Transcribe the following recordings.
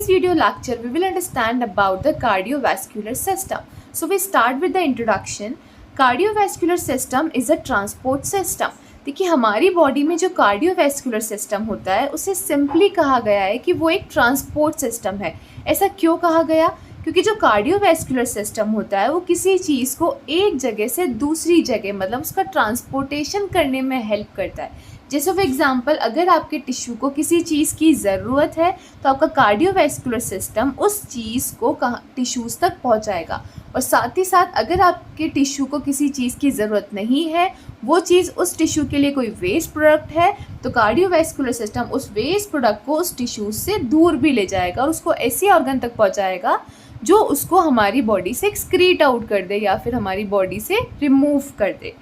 video lecture, we will understand about the cardiovascular system. So we start with the introduction. Cardiovascular system is a transport system. देखिए हमारी body में जो cardiovascular system होता है उसे simply कहा गया है कि वो एक ट्रांसपोर्ट सिस्टम है। ऐसा क्यों कहा गया? क्योंकि जो कार्डियोवैस्कुलर सिस्टम होता है वो किसी चीज़ को एक जगह से दूसरी जगह मतलब उसका ट्रांसपोर्टेशन करने में हेल्प करता है। जैसे फॉर एग्जांपल अगर आपके टिश्यू को किसी चीज़ की ज़रूरत है तो आपका कार्डियोवैस्कुलर सिस्टम उस चीज़ को टिश्यूज़ तक पहुंचाएगा, और साथ ही साथ अगर आपके टिश्यू को किसी चीज़ की ज़रूरत नहीं है, वो चीज़ उस टिश्यू के लिए कोई वेस्ट प्रोडक्ट है, तो कार्डियोवैस्कुलर सिस्टम उस वेस्ट प्रोडक्ट को उस टिश्यू से दूर भी ले जाएगा और उसको ऐसी ऑर्गन तक पहुंचाएगा जो उसको हमारी बॉडी से एक्सक्रीट आउट कर दे या फिर हमारी बॉडी से रिमूव कर दे।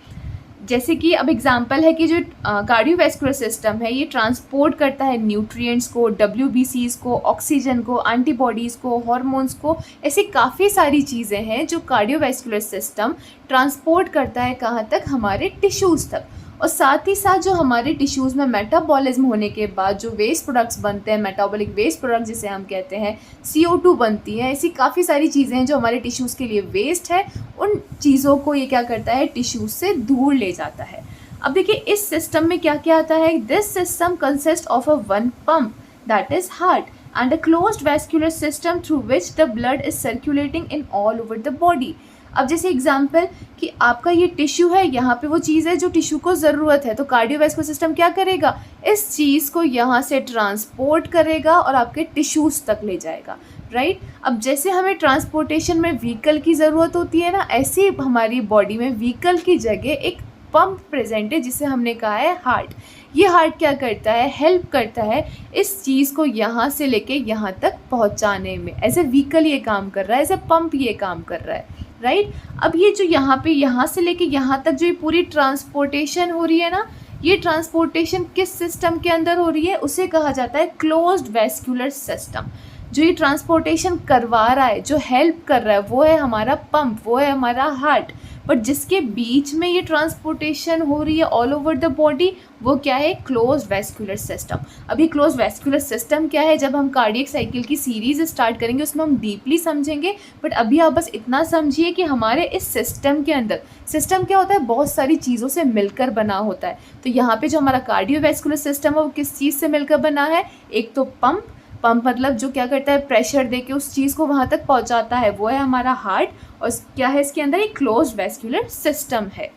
जैसे कि अब एग्जांपल है कि जो कार्डियोवैस्कुलर सिस्टम है ये ट्रांसपोर्ट करता है न्यूट्रिएंट्स को, WBCs को, ऑक्सीजन को, एंटीबॉडीज़ को, हार्मोन्स को। ऐसी काफ़ी सारी चीज़ें हैं जो कार्डियोवैस्कुलर सिस्टम ट्रांसपोर्ट करता है कहाँ तक? हमारे टिश्यूज़ तक। और साथ ही साथ जो हमारे टिश्यूज़ में मेटाबॉलिज्म होने के बाद जो वेस्ट प्रोडक्ट्स बनते हैं, मेटाबॉलिक वेस्ट प्रोडक्ट जिसे हम कहते हैं, CO2 बनती है, ऐसी काफ़ी सारी चीज़ें हैं जो हमारे टिश्यूज़ के लिए वेस्ट है, उन चीज़ों को ये क्या करता है? टिश्यूज़ से दूर ले जाता है। अब देखिए इस सिस्टम में क्या क्या आता है। This system consist of a one pump that is heart and a closed vascular system through which the blood is circulating in all over the body। अब जैसे एग्जांपल कि आपका ये टिश्यू है, यहाँ पे वो चीज़ है जो टिश्यू को ज़रूरत है, तो कार्डियोवैस्कुलर सिस्टम क्या करेगा? इस चीज़ को यहाँ से ट्रांसपोर्ट करेगा और आपके टिश्यूज़ तक ले जाएगा, राइट। अब जैसे हमें ट्रांसपोर्टेशन में व्हीकल की ज़रूरत होती है ना, ऐसी हमारी बॉडी में व्हीकल की जगह एक पंप प्रेजेंट है जिसे हमने कहा है हार्ट। ये हार्ट क्या करता है? हेल्प करता है इस चीज़ को यहाँ से लेके यहाँ तक पहुँचाने में। एज ए व्हीकल ये काम कर रहा है, एज ए पंप ये काम कर रहा है, राइट। अब ये जो यहाँ से लेके यहाँ तक जो ये पूरी ट्रांसपोर्टेशन हो रही है ना, ये ट्रांसपोर्टेशन किस सिस्टम के अंदर हो रही है? उसे कहा जाता है क्लोज्ड वैस्कुलर सिस्टम। जो ये ट्रांसपोर्टेशन करवा रहा है, जो हेल्प कर रहा है, वो है हमारा पंप, वो है हमारा हार्ट। बट जिसके बीच में ये ट्रांसपोर्टेशन हो रही है ऑल ओवर द बॉडी, वो क्या है? Close vascular system. अभी क्लोज वैस्कुलर सिस्टम क्या है, जब हम कार्डियक साइकिल की सीरीज स्टार्ट करेंगे उसमें हम डीपली समझेंगे, बट अभी आप बस इतना समझिए कि हमारे इस सिस्टम के अंदर, सिस्टम क्या होता है? बहुत सारी चीज़ों से मिलकर बना होता है। तो यहाँ पे जो हमारा कार्डियोवैस्कुलर सिस्टम है वो किस चीज़ से मिलकर बना है? एक तो पंप मतलब जो क्या करता है? प्रेशर देके उस चीज़ को वहाँ तक पहुँचाता है, वो है हमारा हार्ट। और क्या है इसके अंदर? एक क्लोज्ड वैस्कुलर सिस्टम है।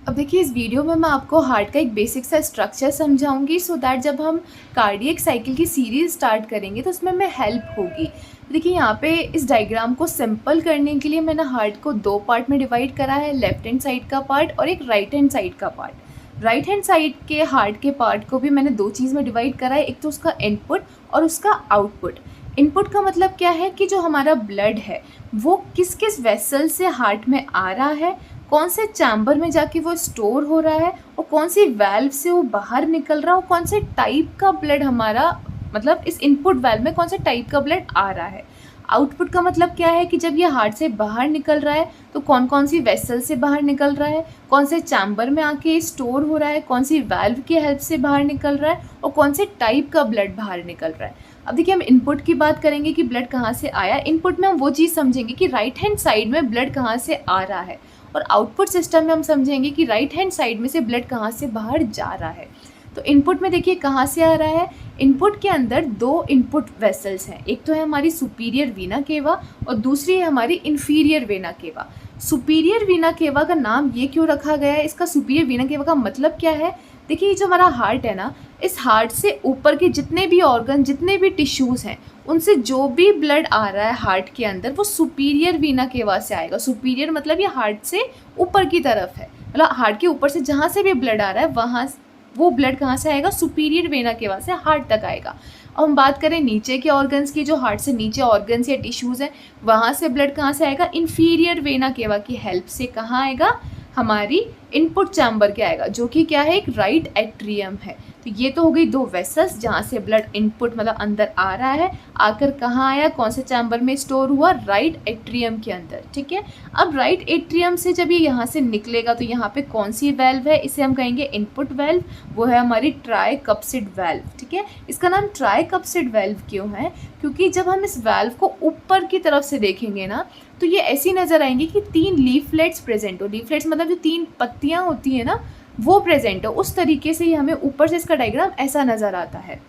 अब देखिए इस वीडियो में मैं आपको हार्ट का एक बेसिक सा स्ट्रक्चर समझाऊंगी, सो दैट जब हम कार्डियक साइकिल की सीरीज स्टार्ट करेंगे तो उसमें हमें हेल्प होगी। देखिए यहाँ पे इस डायग्राम को सिंपल करने के लिए मैंने हार्ट को दो पार्ट में डिवाइड करा है, लेफ्ट हैंड साइड का पार्ट और एक राइट हैंड साइड का पार्ट। राइट हैंड साइड के हार्ट के पार्ट को भी मैंने दो चीज़ में डिवाइड करा है, एक तो उसका इनपुट और उसका आउटपुट। इनपुट का मतलब क्या है कि जो हमारा ब्लड है वो किस किस वेसल से हार्ट में आ रहा है, कौन से चैम्बर में जाके वो स्टोर हो रहा है, और कौन सी वाल्व से वो बाहर निकल रहा है, और कौन से टाइप का ब्लड हमारा मतलब इस इनपुट वाल्व में कौन से टाइप का ब्लड आ रहा है। आउटपुट का मतलब क्या है कि जब ये हार्ट से बाहर निकल रहा है तो कौन कौन सी वेसल से बाहर निकल रहा है, कौन से चैम्बर में आके स्टोर हो रहा है, कौन सी वाल्व की हेल्प से बाहर निकल रहा है, और कौन से टाइप का ब्लड बाहर निकल रहा है। अब देखिए हम इनपुट की बात करेंगे कि ब्लड कहाँ से आया। इनपुट में हम वो चीज़ समझेंगे कि राइट हैंड साइड में ब्लड कहाँ से आ रहा है, और आउटपुट सिस्टम में हम समझेंगे कि राइट हैंड साइड में से ब्लड कहाँ से बाहर जा रहा है। तो इनपुट में देखिए कहाँ से आ रहा है। इनपुट के अंदर दो इनपुट वेसल्स हैं, एक तो है हमारी सुपीरियर वीना केवा और दूसरी है हमारी inferior vena cava. Superior Veena केवा का नाम ये क्यों रखा गया है? इसका सुपीरियर वीना केवा का मतलब क्या है? देखिए ये जो हमारा हार्ट है ना, इस हार्ट से ऊपर के जितने भी ऑर्गन, जितने भी टिश्यूज़ हैं, उनसे जो भी ब्लड आ रहा है हार्ट के अंदर वो सुपीरियर वीना केवा से आएगा। सुपीरियर मतलब ये हार्ट से ऊपर की तरफ है, मतलब हार्ट के ऊपर से जहाँ से भी ब्लड आ रहा है वहाँ वो ब्लड कहाँ से आएगा? सुपीरियर वेना केवा से हार्ट तक आएगा। अब हम बात करें नीचे के ऑर्गन्स की, जो हार्ट से नीचे ऑर्गन्स या टिश्यूज़ हैं, वहाँ से ब्लड कहाँ से आएगा? इन्फीरियर वेना केवा की हेल्प से कहाँ आएगा? हमारी इनपुट चैम्बर के आएगा, जो कि क्या है? एक राइट एट्रियम है। तो तो ये तो हो गई दो वेसल्स जहाँ से ब्लड इनपुट मतलब अंदर आ रहा है, आकर कहाँ आया, कौन से चैम्बर में स्टोर हुआ, राइट एट्रियम के अंदर, ठीक है। अब राइट एट्रियम से जब ये यहाँ से निकलेगा तो यहाँ पे कौन सी वेल्व है, इसे हम कहेंगे इनपुट वेल्व, वो है हमारी ट्राइकप्सिड वेल्व, ठीक है। इसका नाम ट्राइकप्सिड वेल्व क्यों है, क्योंकि जब हम इस वेल्व को ऊपर की तरफ से देखेंगे ना तो ये ऐसी नज़र आएंगी कि 3 लीफलेट्स प्रेजेंट हो, लीफलेट्स मतलब जो 3 पत्तियाँ होती हैं ना वो प्रेजेंट हो, उस तरीके से ही हमें ऊपर से इसका डायग्राम ऐसा नज़र आता है।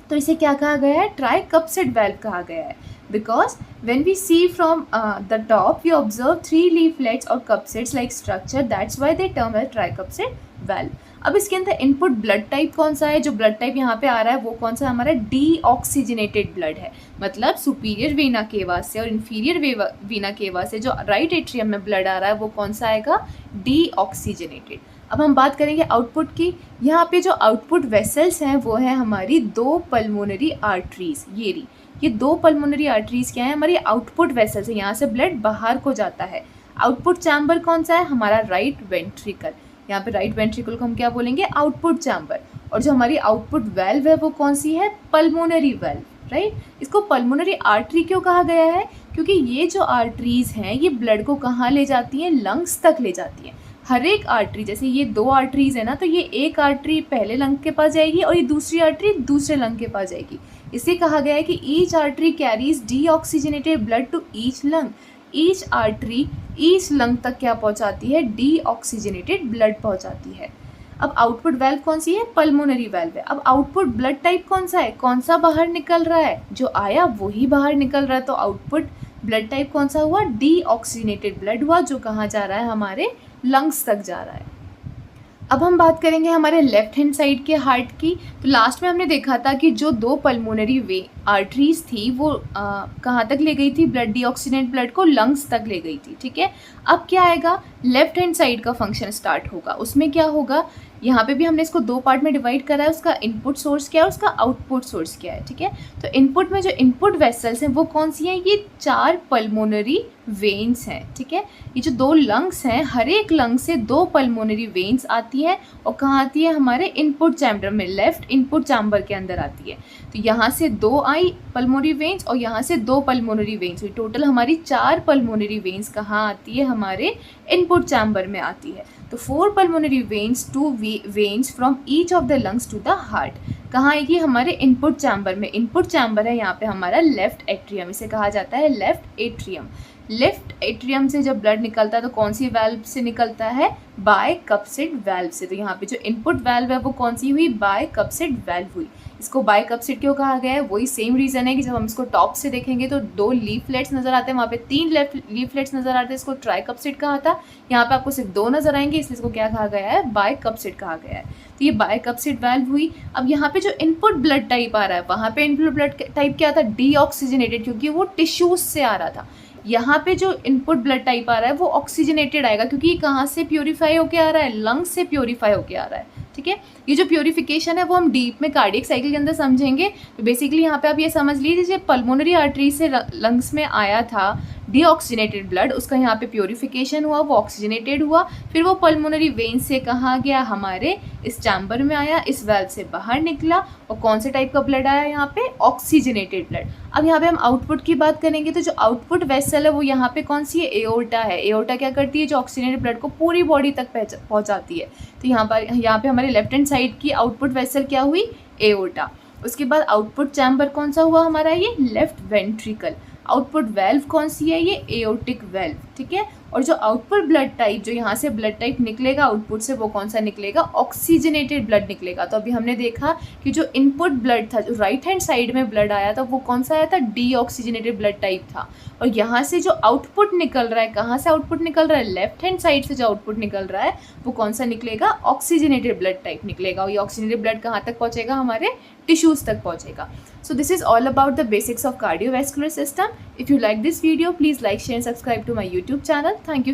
तो इसे क्या कहा गया है, ट्राइकप्सिड वेल्व कहा गया है, because when we see from the top we observe 3 leaflets or cupsids like structure, that's why they term as tricupsid valve। अब इसके अंदर इनपुट ब्लड टाइप कौन सा है, जो ब्लड टाइप यहाँ पे आ रहा है वो कौन सा हमारा डीऑक्सीजनेटेड ब्लड है, मतलब सुपीरियर वेना केवा से और इन्फीरियर वेना केवा से जो राइट एट्रियम में ब्लड आ रहा है वो कौन सा आएगा, डीऑक्सीजनेटेड। अब हम बात करेंगे आउटपुट की। यहाँ पे जो आउटपुट वेसल्स हैं वो है हमारी 2 पल्मोनरी आर्टरीज, ये 2 पल्मोनरी आर्टरीज क्या है, हमारी आउटपुट वेसल्स है, यहाँ से ब्लड बाहर को जाता है। आउटपुट चैम्बर कौन सा है, हमारा राइट वेंट्रिकल, यहाँ पे राइट वेंट्रिकल को हम क्या बोलेंगे, आउटपुट चैम्बर। और जो हमारी आउटपुट वेल्व है वो कौन सी है, पल्मोनरी वेल्व, राइट। इसको पल्मोनरी आर्टरी क्यों कहा गया है, क्योंकि ये जो आर्टरीज हैं ये ब्लड को कहाँ ले जाती हैं, लंग्स तक ले जाती हैं। हर एक आर्टरी, जैसे ये 2 आर्टरीज है ना, तो ये एक आर्टरी पहले लंग के पास जाएगी और ये दूसरी आर्टरी दूसरे लंग के पास जाएगी। इसे कहा गया है कि each artery carries deoxygenated blood to each lung, each artery each lung तक क्या पहुंचाती है, डीऑक्सीजनेटेड ब्लड पहुंचाती है। अब आउटपुट वेल्व कौन सी है, पल्मोनरी वेल्व है। अब आउटपुट ब्लड टाइप कौन सा है, कौन सा बाहर निकल रहा है, जो आया वही बाहर निकल रहा है, तो आउटपुट ब्लड टाइप कौन सा हुआ, डीऑक्सीजनेटेड ब्लड हुआ, जो कहाँ जा रहा है, हमारे लंग्स तक जा रहा है। अब हम बात करेंगे हमारे लेफ्ट हैंड साइड के हार्ट की। तो लास्ट में हमने देखा था कि जो 2 पल्मोनरी आर्टरीज थी वो कहाँ तक ले गई थी, ब्लड डीऑक्सीजनेट ब्लड को लंग्स तक ले गई थी, ठीक है। अब क्या आएगा, लेफ्ट हैंड साइड का फंक्शन स्टार्ट होगा। उसमें क्या होगा, यहाँ पे भी हमने इसको 2 पार्ट में डिवाइड करा है, उसका इनपुट सोर्स क्या है, उसका आउटपुट सोर्स क्या है, ठीक है। तो इनपुट में जो इनपुट वेसल्स हैं वो कौन सी हैं, ये 4 पल्मोनरी वेन्स हैं, ठीक है। ये जो 2 लंग्स हैं, हर एक लंग से 2 पल्मोनरी वेन्स आती है और कहाँ आती है, हमारे इनपुट चैम्बर में, लेफ्ट इनपुट चैम्बर के अंदर आती है। तो यहाँ से 2 आई पल्मोनरी वेन्स और यहाँ से 2 पल्मोनरी वेन्स, टोटल हमारी 4 पल्मोनरी वेन्स कहाँ आती है, हमारे इनपुट चैम्बर में आती है। तो 4 pulmonary veins, 2 veins from each of the lungs to the heart, कहाँ आएगी, हमारे इनपुट चैम्बर में। इनपुट चैम्बर है यहाँ पे हमारा लेफ्ट एट्रियम, इसे कहा जाता है लेफ्ट एट्रियम। लेफ्ट एट्रियम से जब ब्लड निकलता है तो कौन सी वेल्व से निकलता है, बाइकप्सिड वेल्व से। तो यहाँ पे जो इनपुट वेल्व है वो कौन सी हुई, बाइकप्सिड वेल्व हुई। इसको बाइकप्सिड क्यों कहा गया है, वही सेम रीज़न है कि जब हम इसको टॉप से देखेंगे तो 2 लीफलेट्स नज़र आते हैं, वहाँ पे 3 लीफलेट्स नज़र आते हैं, इसको ट्राइकप्सिड कहा था। यहाँ पे आपको सिर्फ 2 नज़र आएंगे, इसलिए इसको क्या कहा गया है, बाइकप्सिड कहा गया है। तो ये बाइकप्सिड वेल्व हुई। अब यहाँ पे जो इनपुट ब्लड टाइप आ रहा है, वहाँ पे इनपुट ब्लड टाइप क्या था, डीऑक्सीजनेटेड, क्योंकि वो टिश्यूज से आ रहा था। यहाँ पे जो इनपुट ब्लड टाइप आ रहा है वो ऑक्सीजनेटेड आएगा, क्योंकि ये कहाँ से प्योरीफाई होके आ रहा है, लंग्स से प्योरीफाई होके आ रहा है, ठीक है। ये जो प्योरीफिकेशन है वो हम डीप में कार्डियक साइकिल के अंदर समझेंगे। तो बेसिकली यहाँ पे आप ये समझ लीजिए, पल्मोनरी आर्टरी से लंग्स में आया था डीऑक्सीजनेटेड ब्लड, उसका यहाँ पे प्योरीफिकेशन हुआ, वो ऑक्सीजनेटेड हुआ, फिर वो पल्मोनरी वेन से कहाँ गया, हमारे इस चैम्बर में आया, इस वेल्व से बाहर निकला, और कौन से टाइप का ब्लड आया यहाँ पे, ऑक्सीजनेटेड ब्लड। अब यहाँ पे हम आउटपुट की बात करेंगे, तो जो आउटपुट वेसल है वो यहाँ पे कौन सी है, एओर्टा है। एओर्टा क्या करती है, जो ऑक्सीजनेटेड ब्लड को पूरी बॉडी तक पहुँचाती है। तो यहाँ पे हमारे लेफ्ट हैंड साइड की आउटपुट वेसल क्या हुई, एओर्टा। उसके बाद आउटपुट चैम्बर कौन सा हुआ हमारा, ये लेफ्ट वेंट्रिकल। आउटपुट वेल्व कौन सी है, ये एओर्टिक वेल्व, ठीक है। और जो आउटपुट ब्लड टाइप, जो यहाँ से ब्लड टाइप निकलेगा आउटपुट से, वो कौन सा निकलेगा, ऑक्सीजनेटेड ब्लड निकलेगा। तो अभी हमने देखा कि जो इनपुट ब्लड था, जो राइट हैंड साइड में ब्लड आया था, वो कौन सा आया था, डीऑक्सीजनेटेड ब्लड टाइप था। और यहाँ से जो आउटपुट निकल रहा है, कहाँ से आउटपुट निकल रहा है, लेफ्ट हैंड साइड से जो आउटपुट निकल रहा है वो कौन सा निकलेगा, ऑक्सीजनेटेड ब्लड टाइप निकलेगा। और ये ऑक्सीजनेटेड ब्लड कहाँ तक पहुँचेगा, हमारे टिश्यूज तक पहुँचेगा। So this is all about the basics of cardiovascular system. If you like this video, please like, share and subscribe to my YouTube channel. Thank you.